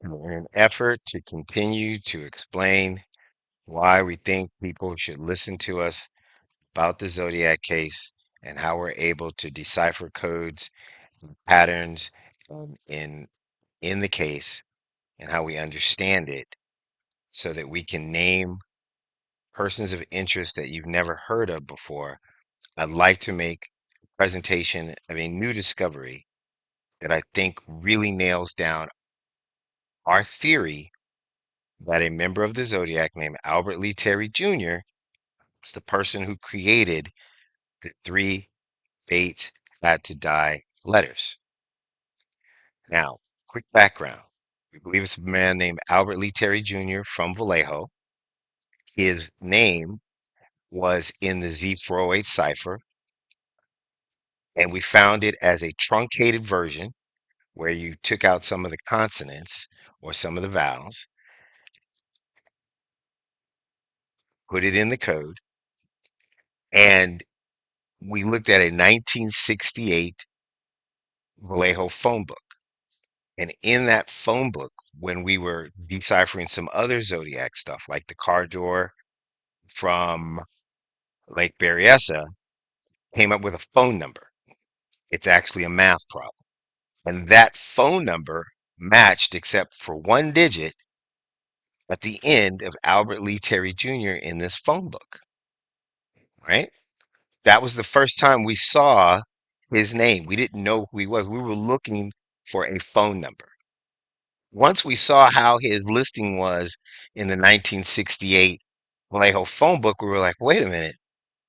in an effort to continue to explain why we think people should listen to us about the Zodiac case and how we're able to decipher codes, patterns in the case, and how we understand it so that we can name persons of interest that you've never heard of before. I'd like to make a presentation of a new discovery that I think really nails down our theory that a member of the Zodiac named Albert Lee Terry Jr. is the person who created the three Bates had to die letters. Now, quick background. We believe it's a man named Albert Lee Terry Jr. from Vallejo. His name was in the Z408 cipher, and we found it as a truncated version where you took out some of the consonants or some of the vowels, put it in the code, and we looked at a 1968 Vallejo phone book. And in that phone book, when we were deciphering some other zodiac stuff, like the car door from Lake Berryessa, came up with a phone number. It's actually a math problem. And that phone number matched, except for one digit, at the end of Albert Lee Terry Jr. in this phone book, right? That was the first time we saw his name. We didn't know who he was. We were looking for a phone number. Once we saw how his listing was in the 1968 Vallejo phone book, we were like, wait a minute,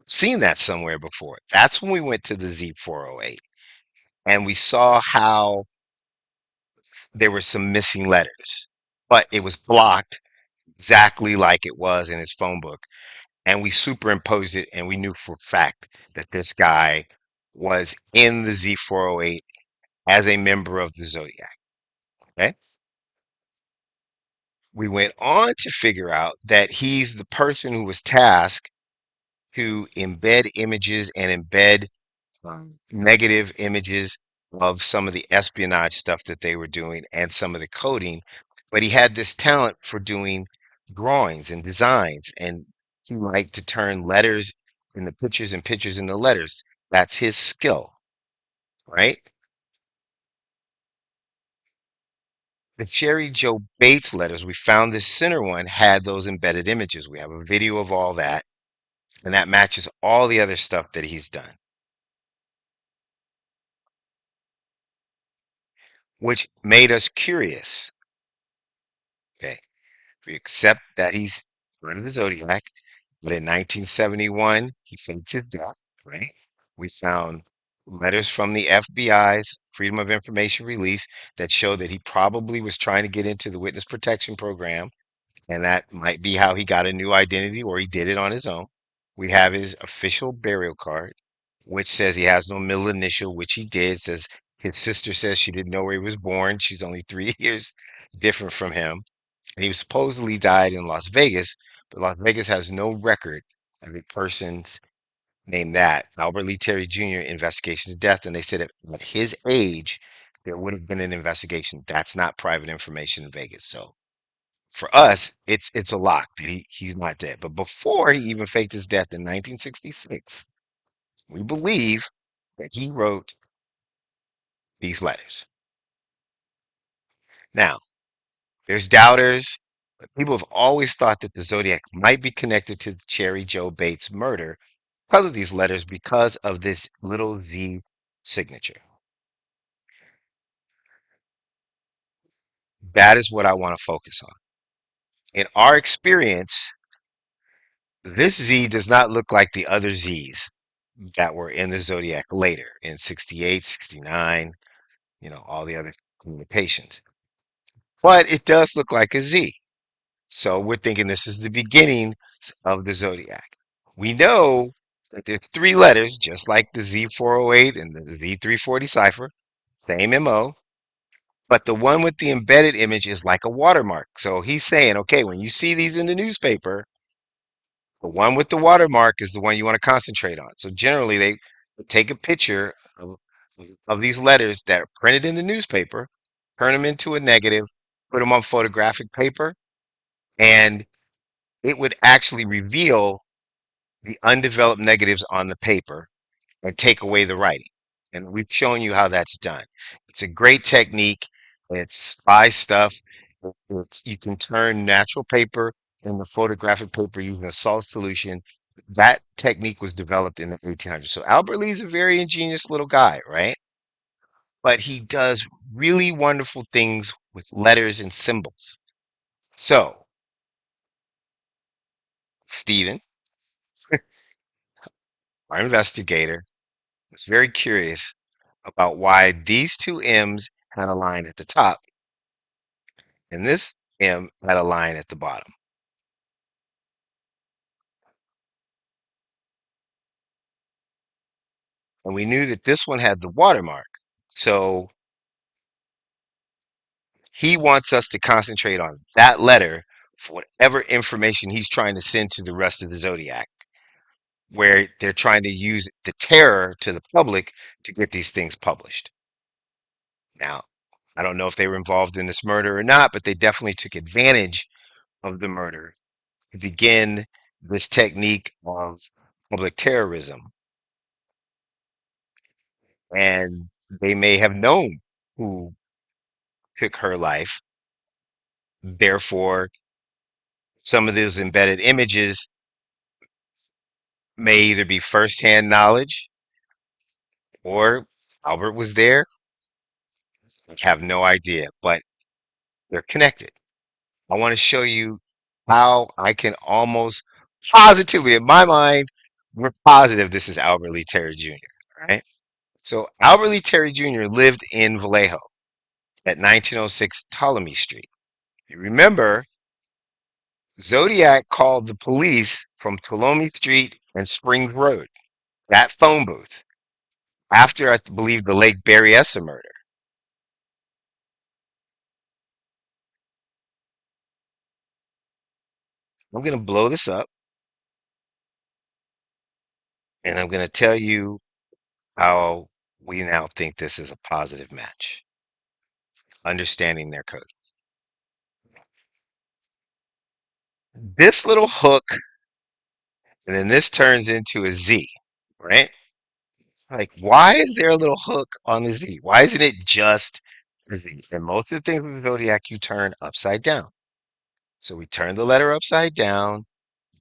seen that somewhere before. That's when we went to the Z408 and we saw how there were some missing letters, but it was blocked exactly like it was in his phone book. And we superimposed it and we knew for a fact that this guy was in the Z408 as a member of the Zodiac. Okay. We went on to figure out that he's the person who was tasked to embed images and embed negative images of some of the espionage stuff that they were doing and some of the coding. But he had this talent for doing drawings and designs, and he liked to turn letters in the pictures and pictures in the letters. That's his skill, right? The Cheri Joe Bates letters, we found this center one had those embedded images. We have a video of all that, and that matches all the other stuff that he's done, which made us curious. Okay. We accept that he's part of the Zodiac, but in 1971, he faked his death, right? We found letters from the FBI's Freedom of Information release that show that he probably was trying to get into the witness protection program, and that might be how he got a new identity or he did it on his own. We have his official burial card, which says he has no middle initial, which he did. Says his sister says she didn't know where he was born. She's only 3 years different from him. And he supposedly died in Las Vegas, but Las Vegas has no record of a person's named that. Albert Lee Terry Jr. investigation of death, and they said at his age, there would have been an investigation. That's not private information in Vegas. So for us, it's a lock that he's not dead. But before he even faked his death in 1966, we believe that he wrote these letters. Now, there's doubters, but people have always thought that the Zodiac might be connected to Cheri Joe Bates' murder because of these letters, because of this little Z signature. That is what I want to focus on. In our experience, this Z does not look like the other Zs that were in the Zodiac later in 68, 69, all the other communications. But it does look like a Z. So we're thinking this is the beginning of the Zodiac. We know that there's three letters, just like the Z408 and the Z340 cipher, same MO, but the one with the embedded image is like a watermark. So he's saying, okay, when you see these in the newspaper, the one with the watermark is the one you want to concentrate on. So generally, they take a picture of these letters that are printed in the newspaper, turn them into a negative, put them on photographic paper, and it would actually reveal the undeveloped negatives on the paper and take away the writing. And we've shown you how that's done. It's a great technique. It's spy stuff. You can turn natural paper into photographic paper using a salt solution. That technique was developed in the 1800s. So Albert Lee's a very ingenious little guy, right? But he does really wonderful things with letters and symbols. So, Stephen, our investigator, was very curious about why these two M's had a line at the top and this M had a line at the bottom. And we knew that this one had the watermark. So he wants us to concentrate on that letter for whatever information he's trying to send to the rest of the zodiac, where they're trying to use the terror to the public to get these things published. Now, I don't know if they were involved in this murder or not, but they definitely took advantage of the murder to begin this technique of public terrorism. And they may have known who took her life. Therefore, some of those embedded images may either be firsthand knowledge or Albert was there. I have no idea, but they're connected. I want to show you how I can almost positively, in my mind, we're positive this is Albert Lee Terry Jr. Right? So Albert Lee Terry Jr. lived in Vallejo at 1906 Ptolemy Street. You remember, Zodiac called the police from Ptolemy Street and Springs Road, that phone booth, after I believe the Lake Berryessa murder. I'm going to blow this up and I'm going to tell you how we now think this is a positive match, understanding their code. This little hook, and then this turns into a Z, right? Like, why is there a little hook on the Z? Why isn't it just a Z? And most of the things with the zodiac you turn upside down. So we turn the letter upside down.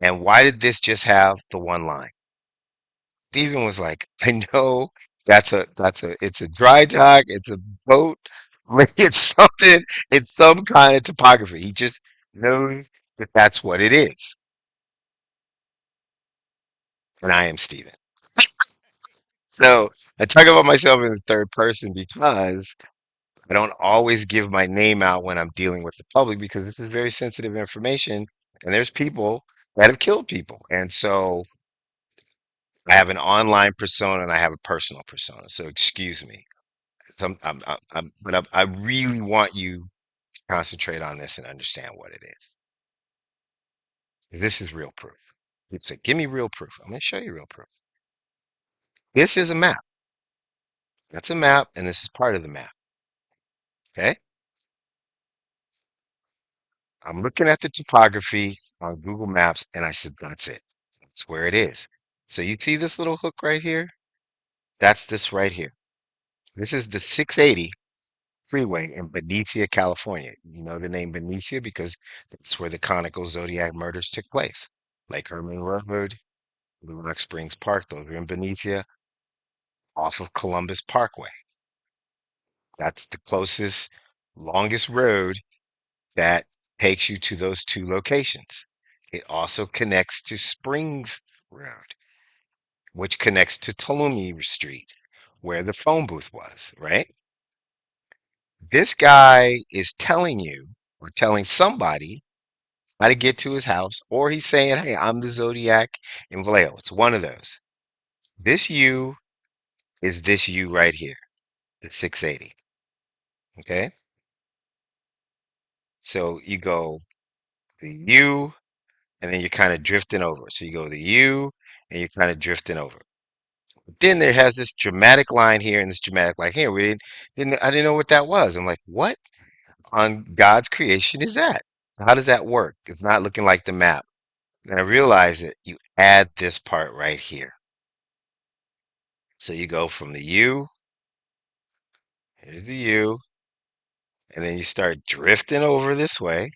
And why did this just have the one line? Stephen was like, I know it's a dry dock, it's a boat, like, it's something, it's some kind of topography. He just knows that that's what it is. And I am Stephen. So I talk about myself in the third person because I don't always give my name out when I'm dealing with the public because this is very sensitive information and there's people that have killed people. And so I have an online persona and I have a personal persona. So excuse me. I really want you to concentrate on this and understand what it is. 'Cause this is real proof. You say, give me real proof. I'm going to show you real proof. This is a map. That's a map, and this is part of the map. Okay. I'm looking at the topography on Google Maps, and I said, that's it. That's where it is. So you see this little hook right here? That's this right here. This is the 680 freeway in Benicia, California. You know the name Benicia because that's where the conical Zodiac murders took place. Lake Herman Road, Blue Rock Springs Park, those are in Benicia, off of Columbus Parkway. That's the closest, longest road that takes you to those two locations. It also connects to Springs Road, which connects to Tuolumne Street, where the phone booth was, right? This guy is telling you or telling somebody how to get to his house, or he's saying, hey, I'm the Zodiac in Vallejo. It's one of those. This U is this U right here, the 680. Okay. So you go the U and then you're kind of drifting over. So you go the U and you're kind of drifting over. Then there has this dramatic line here and this dramatic line here. I didn't know what that was. I'm like, what? on God's creation is that? How does that work? It's not looking like the map. And I realize that you add this part right here. So you go from the U, here's the U, and then you start drifting over this way.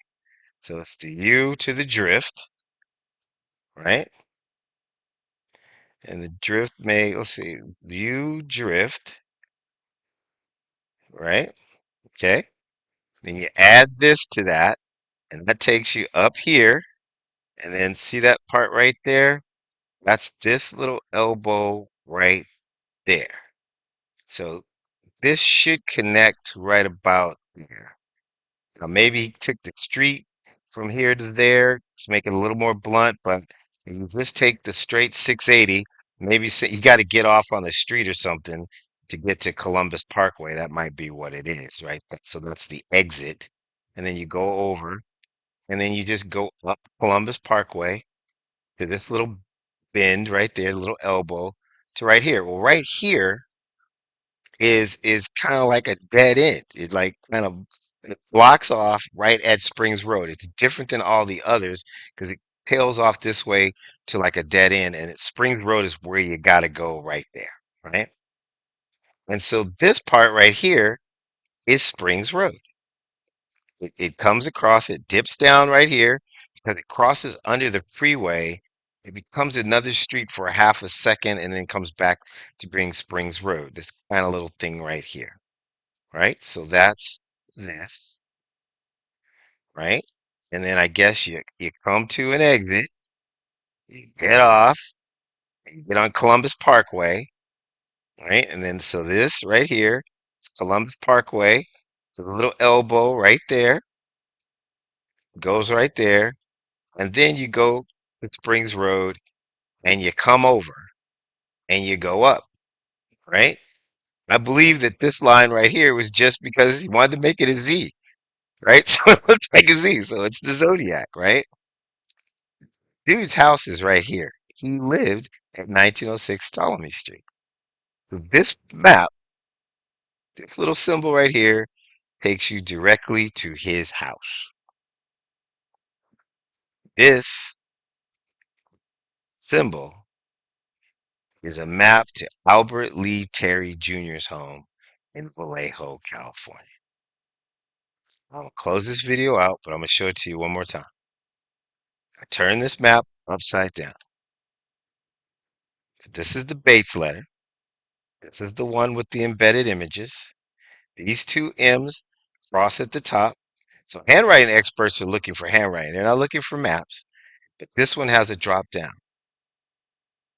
So it's the U to the drift, right? And the drift may, let's see, U drift, right? Okay. Then you add this to that, and that takes you up here. And then see that part right there? That's this little elbow right there. So this should connect right about there. Now maybe he took the street from here to there to make it a little more blunt, but if you just take the straight 680, maybe say you got to get off on the street or something to get to Columbus Parkway. That might be what it is, right? So that's the exit. And then you go over, and then you just go up Columbus Parkway to this little bend right there, little elbow to right here. Well, right here is kind of like a dead end. It's like kind of it blocks off right at Springs Road. It's different than all the others because it tails off this way to like a dead end, and Springs Road is where you got to go right there, right? And so this part right here is Springs Road. It comes across, it dips down right here because it crosses under the freeway. It becomes another street for a half a second and then comes back to bring Springs Road. This kind of little thing right here, right? So that's this, right? And then I guess you come to an exit, you get off, you get on Columbus Parkway, right? And then so this right here is Columbus Parkway. So the little elbow right there goes right there. And then you go to Springs Road and you come over and you go up, right? I believe that this line right here was just because he wanted to make it a Z, right? So it looks like a Z. So it's the zodiac, right? Dude's house is right here. He lived at 1906 Ptolemy Street. So this map, this little symbol right here, takes you directly to his house. This symbol is a map to Albert Lee Terry Jr.'s home in Vallejo, California. I'm gonna close this video out, but I'm gonna show it to you one more time. I turn this map upside down. So this is the Bates letter. This is the one with the embedded images. These two M's cross at the top. So handwriting experts are looking for handwriting. They're not looking for maps, but this one has a drop down.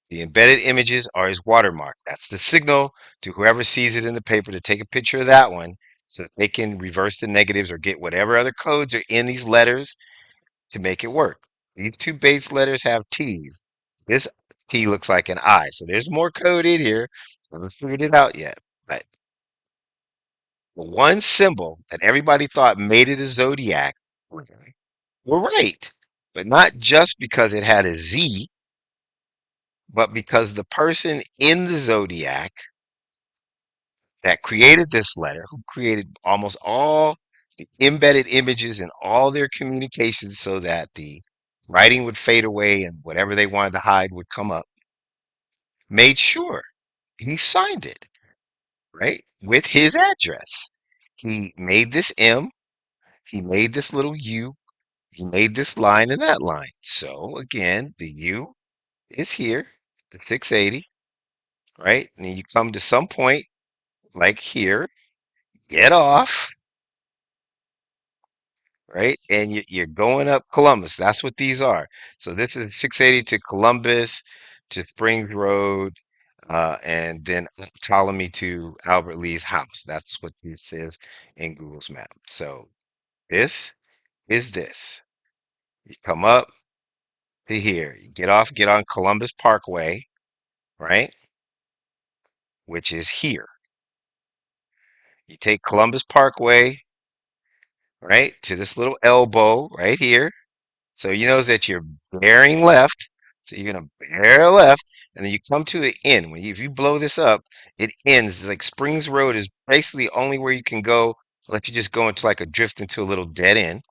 The embedded images are his watermark. That's the signal to whoever sees it in the paper to take a picture of that one so that they can reverse the negatives or get whatever other codes are in these letters to make it work. These two base letters have T's. This T looks like an I. So there's more code in here. I haven't figured it out yet. But the one symbol that everybody thought made it a zodiac were right. But not just because it had a Z, but because the person in the zodiac that created this letter, who created almost all the embedded images in all their communications so that the writing would fade away and whatever they wanted to hide would come up, made sure he signed it, right? With his address. He made this M, he made this little U, he made this line and that line. So again, the U is here, the 680, right? And then you come to some point like here, get off, right? And you're going up Columbus. That's what these are. So this is 680 to Columbus to Springs Road, and then Ptolemy to Albert Lee's house. That's what this says in Google's map. So this is this. You come up to here, you get off, get on Columbus Parkway, right? Which is here. You take Columbus Parkway, right, to this little elbow right here. So you know that you're bearing left. So you're gonna bear left, and then you come to the end. If you blow this up, it ends. It's like Springs Road is basically only where you can go let you just go into like a drift into a little dead end.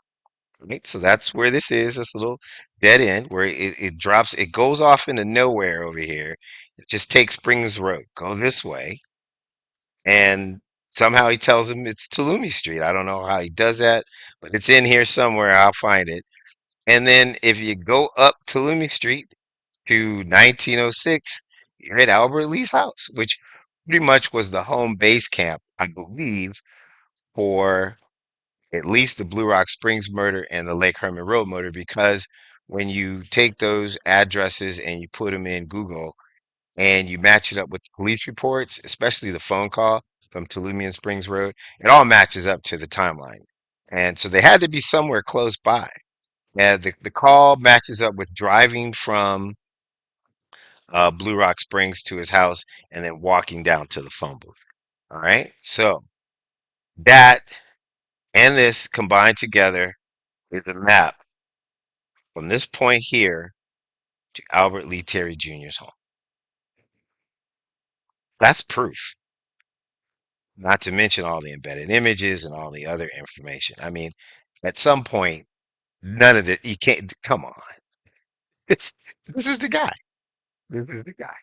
Right? So that's where this is, this little dead end where it drops, it goes off into nowhere over here. It just takes Springs Road, go this way, and somehow he tells him it's Tulumi Street. I don't know how he does that, but it's in here somewhere. I'll find it. And then if you go up Tulumi Street to 1906, you're at Albert Lee's house, which pretty much was the home base camp, I believe, for at least the Blue Rock Springs murder and the Lake Herman Road murder, because when you take those addresses and you put them in Google and you match it up with the police reports, especially the phone call from Tolumian Springs Road, it all matches up to the timeline. And so they had to be somewhere close by. Yeah, the call matches up with driving from Blue Rock Springs to his house and then walking down to the phone booth. All right. So that and this combined together is a map from this point here to Albert Lee Terry Jr.'s home. That's proof, not to mention all the embedded images and all the other information. I mean, at some point, none of it, you can't, come on. This, this is the guy. This is the guy.